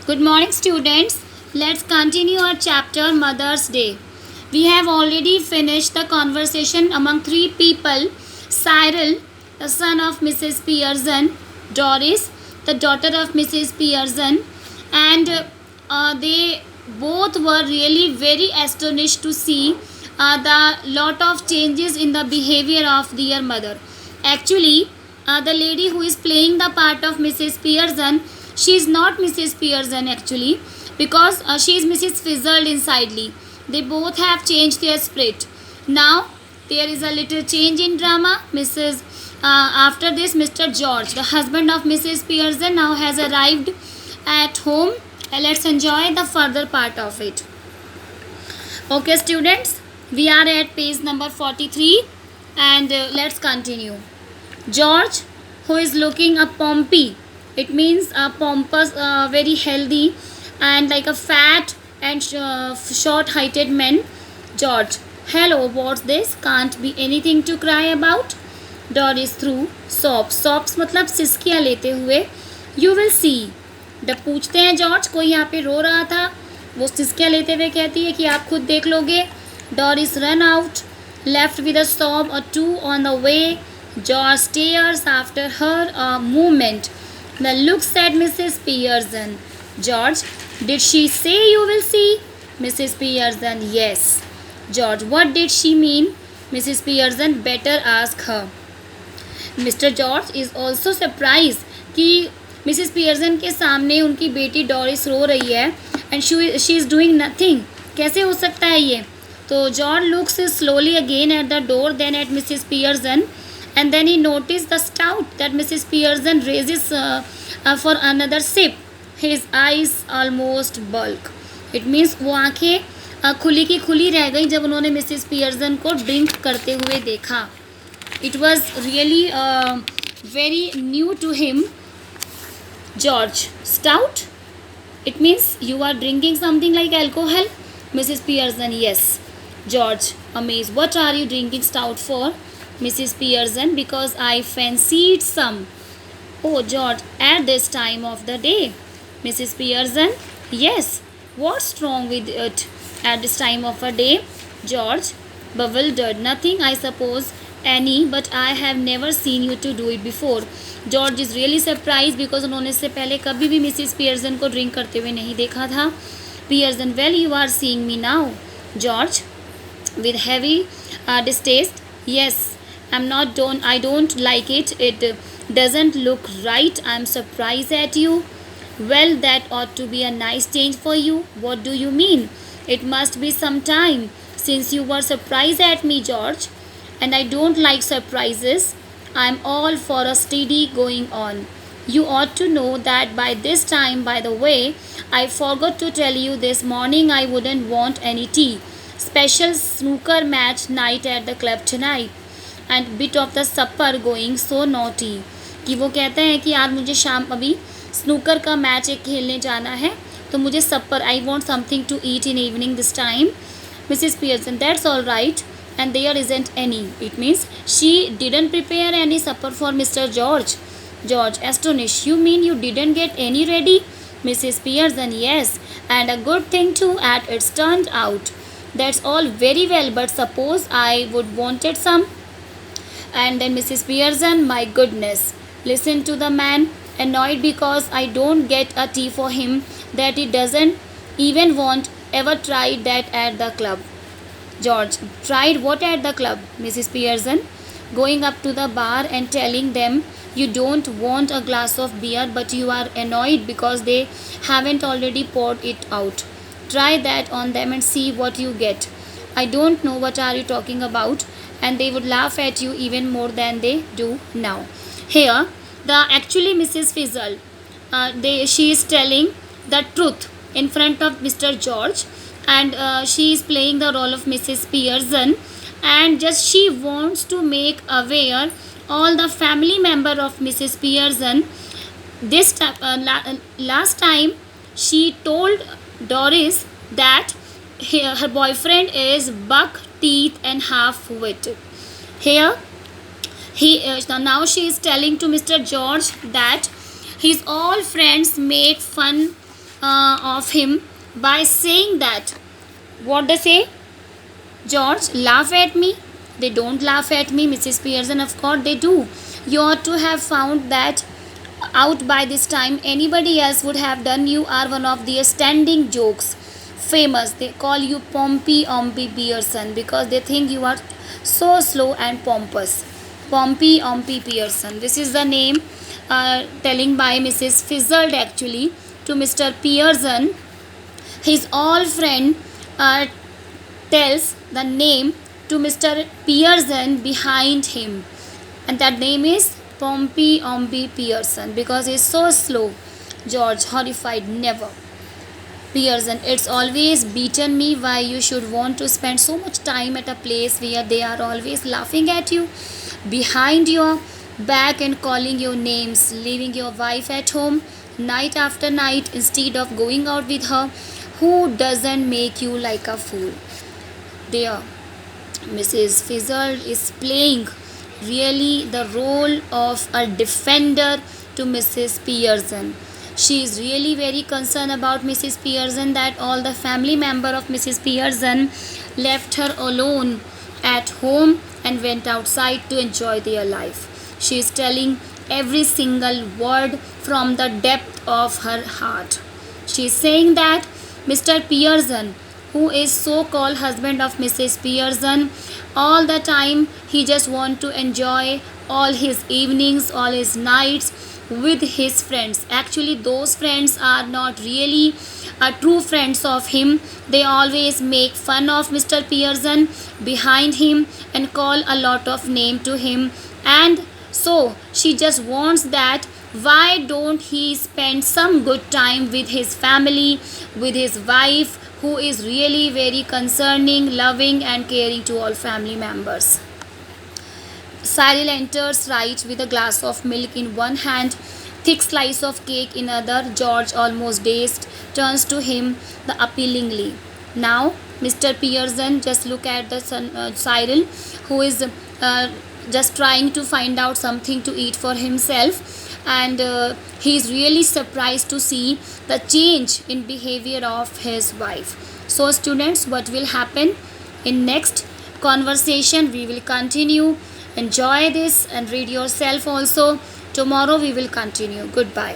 Good morning, students. Let's continue our chapter Mother's Day. We have already finished the conversation among three people: Cyril, the son of Mrs. Pearson; Doris, the daughter of Mrs. Pearson, and they both were really very astonished to see the lot of changes in the behavior of their mother. Actually, the lady who is playing the part of Mrs. Pearson, she is not Mrs. Pearson actually, because she is Mrs. Fizzled insidely. They both have changed their spirit. Now there is a little change in drama. After this, Mr. George, the husband of Mrs. Pearson, now has arrived at home. Let's enjoy the further part of it. Okay, students, we are at page number 43 and let's continue. George, who is looking a pompy, it means a pompous, very healthy, and like a fat and short-heighted man. George, hello, what's this? Can't be anything to cry about. Doris through sobs. Sobs मतलब सिसकियाँ लेते हुए. You will see. जब पूछते हैं George कोई यहाँ पे रो रहा था, वो सिसकियाँ लेते हुए कहती है कि आप खुद देख लोगे. Doris run out, left with a sob or two on the way. George stares after her a moment. The look said Mrs. Pearson. George, did she say you will see? Mrs. Pearson, yes. George, what did she mean? Mrs. Pearson, better ask her. Mr. George is also surprised कि Mrs Pearson के सामने उनकी बेटी Doris रो रही है and she is doing nothing. कैसे हो सकता है ये? तो George looks slowly again at the door, then at Mrs Pearson, and then he noticed the stout that Mrs. Pearson raises for another sip. His eyes almost bulk. It means वो आंखें खुली की खुली रह गई जब उन्होंने मिसिस पियर्सन को ड्रिंक करते हुए देखा. It was really very new to him. George, stout? It means you are drinking something like alcohol? Mrs. Pearson, yes. George, amazed. What are you drinking stout for? Mrs. Pearson, because I fancied some. Oh, George, at this time of the day. Mrs. Pearson, yes. What's wrong with it at this time of a day? George, bewildered. Nothing, I suppose, any, but I have never seen you to do it before. George is really surprised because उन्होंने इससे पहले कभी भी Mrs Pearson को drink करते हुए नहीं देखा था. Pearson, well, you are seeing me now. George, with heavy distaste, yes. I don't like it. It doesn't look right. I'm surprised at you. Well, that ought to be a nice change for you. What do you mean? It must be some time since you were surprised at me, George. And I don't like surprises. I'm all for a steady going on. You ought to know that by this time, by the way, I forgot to tell you this morning I wouldn't want any tea. Special snooker match night at the club tonight. And bit of the supper going so naughty. कि वो कहते हैं कि यार मुझे शाम अभी snooker का मैच एक खेलने जाना है, तो मुझे supper, I want something to eat in evening this time. Mrs Pearson, that's all right and there isn't any. It means she didn't prepare any supper for Mr George. George, astonish, you mean you didn't get any ready? Mrs Pearson, yes, and a good thing too at it's turned out. That's all very well, but suppose I would wanted some. And then Mrs. Pearson, my goodness, listen to the man, annoyed because I don't get a tea for him, that he doesn't even want, ever tried that at the club. George, tried what at the club? Mrs. Pearson, going up to the bar and telling them you don't want a glass of beer, but you are annoyed because they haven't already poured it out. Try that on them and see what you get. I don't know what are you talking about, and they would laugh at you even more than they do now. Here, the actually Mrs. Fizzle, she is telling the truth in front of Mr. George, and she is playing the role of Mrs. Pearson, and just she wants to make aware all the family member of Mrs. Pearson. This time, last time, she told Doris that her boyfriend is buck teeth and half-witted. Here, now she is telling to Mr. George that his all friends make fun of him by saying that, what they say, George, laugh at me. They don't laugh at me, Mrs. Pearson. Of course, they do. You ought to have found that out by this time. Anybody else would have done. You are one of the standing jokes. Famous. They call you Pompey Ompy Pearson because they think you are so slow and pompous. Pompey Ompy Pearson. This is the name telling by Mrs. Fizzard actually to Mr. Pearson. His old friend tells the name to Mr. Pearson behind him, and that name is Pompey Ompy Pearson because he's so slow. George, horrified, never. Pearson, it's always beaten me why you should want to spend so much time at a place where they are always laughing at you behind your back and calling your names, leaving your wife at home night after night instead of going out with her. Who doesn't make you like a fool? There, Mrs. Fizzard is playing really the role of a defender to Mrs. Pearson. She is really very concerned about Mrs. Pearson, that all the family member of Mrs. Pearson left her alone at home and went outside to enjoy their life. She is telling every single word from the depth of her heart. She is saying that Mr. Pearson, who is so-called husband of Mrs. Pearson, all the time he just want to enjoy all his evenings, all his nights with his friends. Actually, those friends are not really true friends of him. They always make fun of Mr. Pearson behind him and call a lot of name to him. And so she just wants that why don't he spend some good time with his family, with his wife, who is really very concerning, loving and caring to all family members. Cyril enters right with a glass of milk in one hand, thick slice of cake in other. George, almost dazed, turns to him the appealingly. Now, Mr. Pearson, just look at the Cyril, who is just trying to find out something to eat for himself, and he is really surprised to see the change in behavior of his wife. So students, what will happen in next conversation? We will continue. Enjoy this and read yourself also. Tomorrow we will continue. Goodbye.